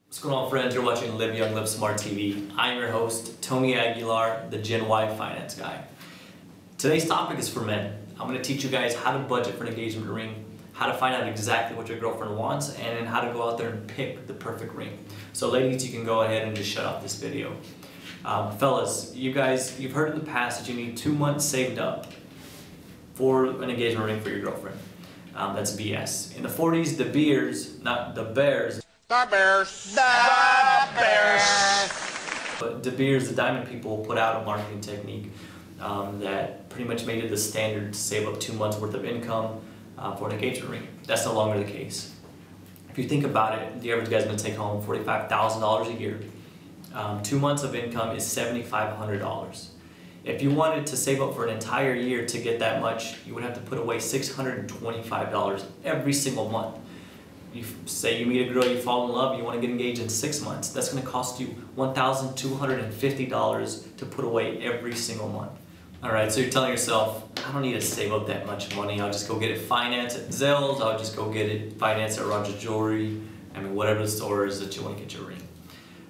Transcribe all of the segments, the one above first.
What's going on, friends? You're watching Live Young, Live Smart TV. I'm your host, Tony Aguilar, the Gen Y finance guy. Today's topic is for men. I'm going to teach you guys how to budget for an engagement ring, how to find out exactly what your girlfriend wants, and then how to go out there and pick the perfect ring. So ladies, you can go ahead and just shut off this video. Fellas, you've heard in the past that you need 2 months saved up for an engagement ring for your girlfriend. That's BS. In the 40s, the Bears, not the Bears. The Bears. The Bears. But De Beers, the diamond people, put out a marketing technique that pretty much made it the standard to save up 2 months worth of income for an engagement ring. That's no longer the case. If you think about it, the average guy's going to take home $45,000 a year. 2 months of income is $7,500. If you wanted to save up for an entire year to get that much, you would have to put away $625 every single month. You say you meet a girl, you fall in love, you want to get engaged in 6 months. That's going to cost you $1,250 to put away every single month. Alright, so you're telling yourself, I don't need to save up that much money. I'll just go get it financed at Zelles, I'll just go get it financed at Roger Jewelry, whatever the store is that you want to get your ring.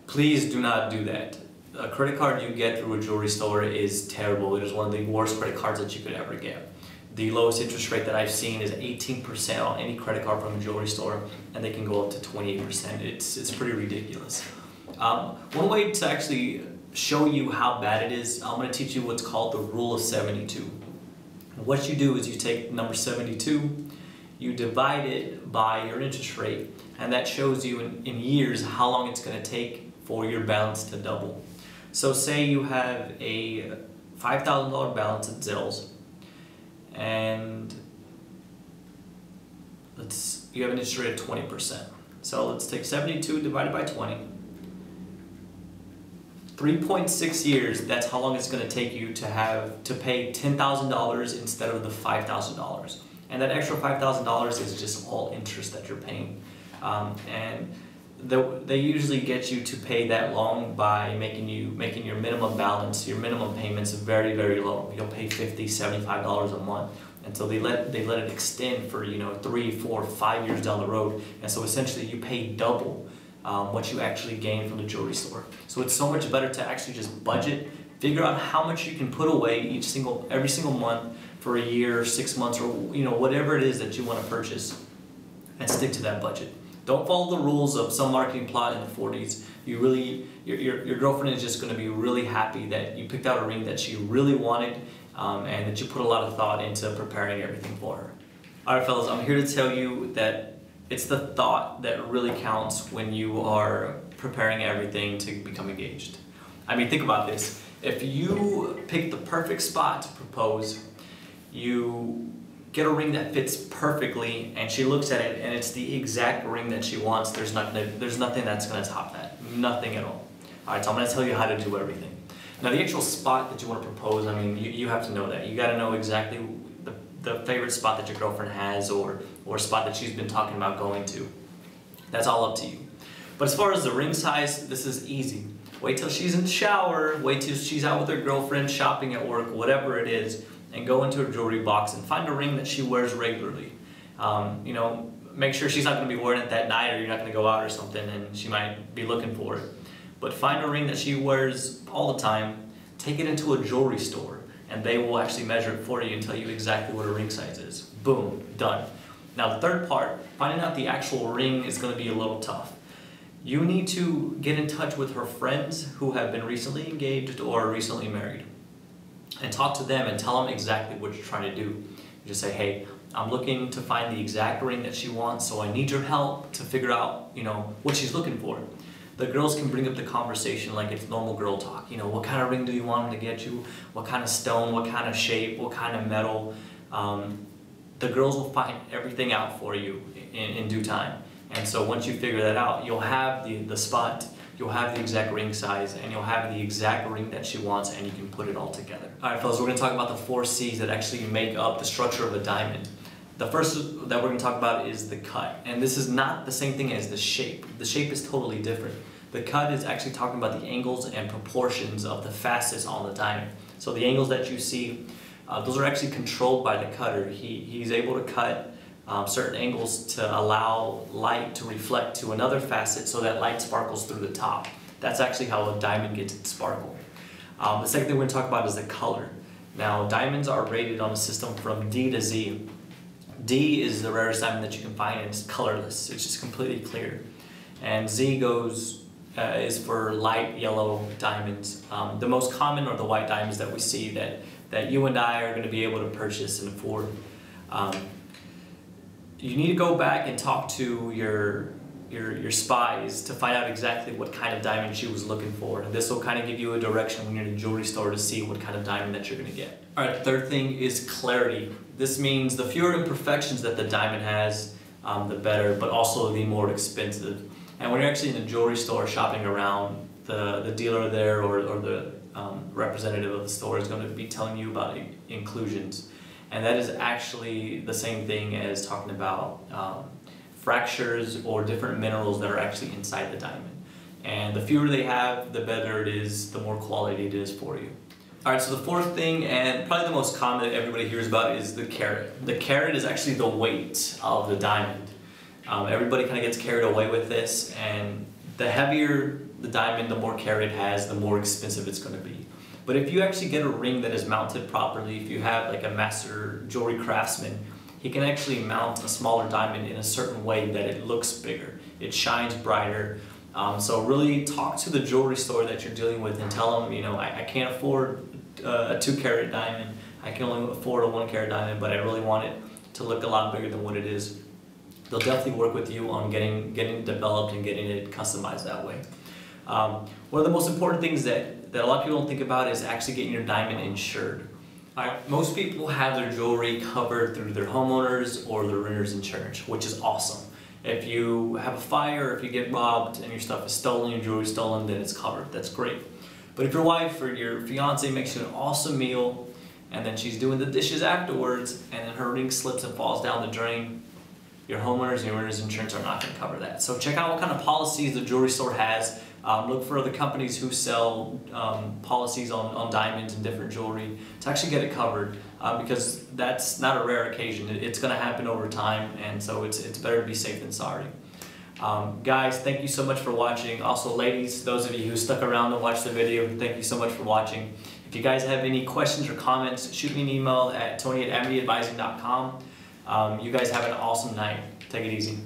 Please do not do that. A credit card you get through a jewelry store is terrible. It is one of the worst credit cards that you could ever get. The lowest interest rate that I've seen is 18% on any credit card from a jewelry store, and they can go up to 28%. It's pretty ridiculous. One way to actually show you how bad it is, I'm going to teach you what's called the rule of 72. And what you do is you take number 72, you divide it by your interest rate, and that shows you in years how long it's going to take for your balance to double. So say you have a $5,000 balance at Zelles, and you have an interest rate of 20%. So let's take 72 divided by 20. 3.6 years, that's how long it's going to take you to pay $10,000 instead of the $5,000. And that extra $5,000 is just all interest that you're paying. They usually get you to pay that long by making your minimum balance, your minimum payments very, very low. You'll pay $50, $75 a month until they let it extend for 3, 4, 5 years down the road. And so essentially you pay double what you actually gain from the jewelry store. So it's so much better to actually just budget, figure out how much you can put away every single month for a year, 6 months, or whatever it is that you want to purchase, and stick to that budget. Don't follow the rules of some marketing plot in the 40s. Your girlfriend is just going to be really happy that you picked out a ring that she really wanted and that you put a lot of thought into preparing everything for her. Alright fellas, I'm here to tell you that it's the thought that really counts when you are preparing everything to become engaged. Think about this. If you pick the perfect spot to propose, you get a ring that fits perfectly, and she looks at it and it's the exact ring that she wants, there's nothing that's going to top that. Nothing at all. Alright, so I'm going to tell you how to do everything. Now the actual spot that you want to propose, you have to know that. You got to know exactly the favorite spot that your girlfriend has, or a spot that she's been talking about going to. That's all up to you. But as far as the ring size, this is easy. Wait till she's in the shower, wait till she's out with her girlfriend, shopping at work, whatever it is, and go into her jewelry box and find a ring that she wears regularly. Make sure she's not going to be wearing it that night, or you're not going to go out or something and she might be looking for it. But find a ring that she wears all the time, take it into a jewelry store, and they will actually measure it for you and tell you exactly what a ring size is. Boom, done. Now the third part, finding out the actual ring, is going to be a little tough. You need to get in touch with her friends who have been recently engaged or recently married, and talk to them and tell them exactly what you're trying to do. You just say, hey, I'm looking to find the exact ring that she wants, so I need your help to figure out, what she's looking for. The girls can bring up the conversation like it's normal girl talk. What kind of ring do you want him to get you? What kind of stone? What kind of shape? What kind of metal? The girls will find everything out for you in due time. And so once you figure that out, you'll have the spot, you'll have the exact ring size, and you'll have the exact ring that she wants, and you can put it all together. Alright fellas, we're going to talk about the 4 C's that actually make up the structure of a diamond. The first that we're going to talk about is the cut. And this is not the same thing as the shape. The shape is totally different. The cut is actually talking about the angles and proportions of the facets on the diamond. So the angles that you see, those are actually controlled by the cutter. He's able to cut certain angles to allow light to reflect to another facet so that light sparkles through the top. That's actually how a diamond gets its sparkle. The second thing we're going to talk about is the color. Now, diamonds are rated on a system from D to Z. D is the rarest diamond that you can find, and it's colorless. It's just completely clear. And Z is for light yellow diamonds. The most common are the white diamonds that we see that you and I are going to be able to purchase and afford. You need to go back and talk to your spies to find out exactly what kind of diamond she was looking for. And this will kind of give you a direction when you're in a jewelry store to see what kind of diamond that you're going to get. All right, the third thing is clarity. This means the fewer imperfections that the diamond has, the better, but also the more expensive. And when you're actually in a jewelry store shopping around, the dealer there or the representative of the store is going to be telling you about inclusions. And that is actually the same thing as talking about fractures or different minerals that are actually inside the diamond. And the fewer they have, the better it is, the more quality it is for you. All right, so the fourth thing, and probably the most common that everybody hears about, is the carat. The carat is actually the weight of the diamond. Everybody kind of gets carried away with this, and the heavier the diamond, the more carat it has, the more expensive it's going to be. But if you actually get a ring that is mounted properly, if you have like a master jewelry craftsman, he can actually mount a smaller diamond in a certain way that it looks bigger. It shines brighter. So really talk to the jewelry store that you're dealing with and tell them, you know, I can't afford a 2-carat diamond. I can only afford a 1-carat diamond, but I really want it to look a lot bigger than what it is. They'll definitely work with you on getting it developed and getting it customized that way. One of the most important things that a lot of people don't think about is actually getting your diamond insured. Most people have their jewelry covered through their homeowners or their renter's insurance, which is awesome. If you have a fire, if you get robbed and your stuff is stolen, your jewelry is stolen, then it's covered. That's great. But if your wife or your fiance makes you an awesome meal and then she's doing the dishes afterwards and then her ring slips and falls down the drain, your homeowners and your renter's insurance are not going to cover that. So check out what kind of policies the jewelry store has. Look for other companies who sell policies on diamonds and different jewelry to actually get it covered, because that's not a rare occasion. It's going to happen over time, and so it's better to be safe than sorry. Guys, thank you so much for watching. Also, ladies, those of you who stuck around to watch the video, thank you so much for watching. If you guys have any questions or comments, shoot me an email at tony@amitiadvising.com. You guys have an awesome night. Take it easy.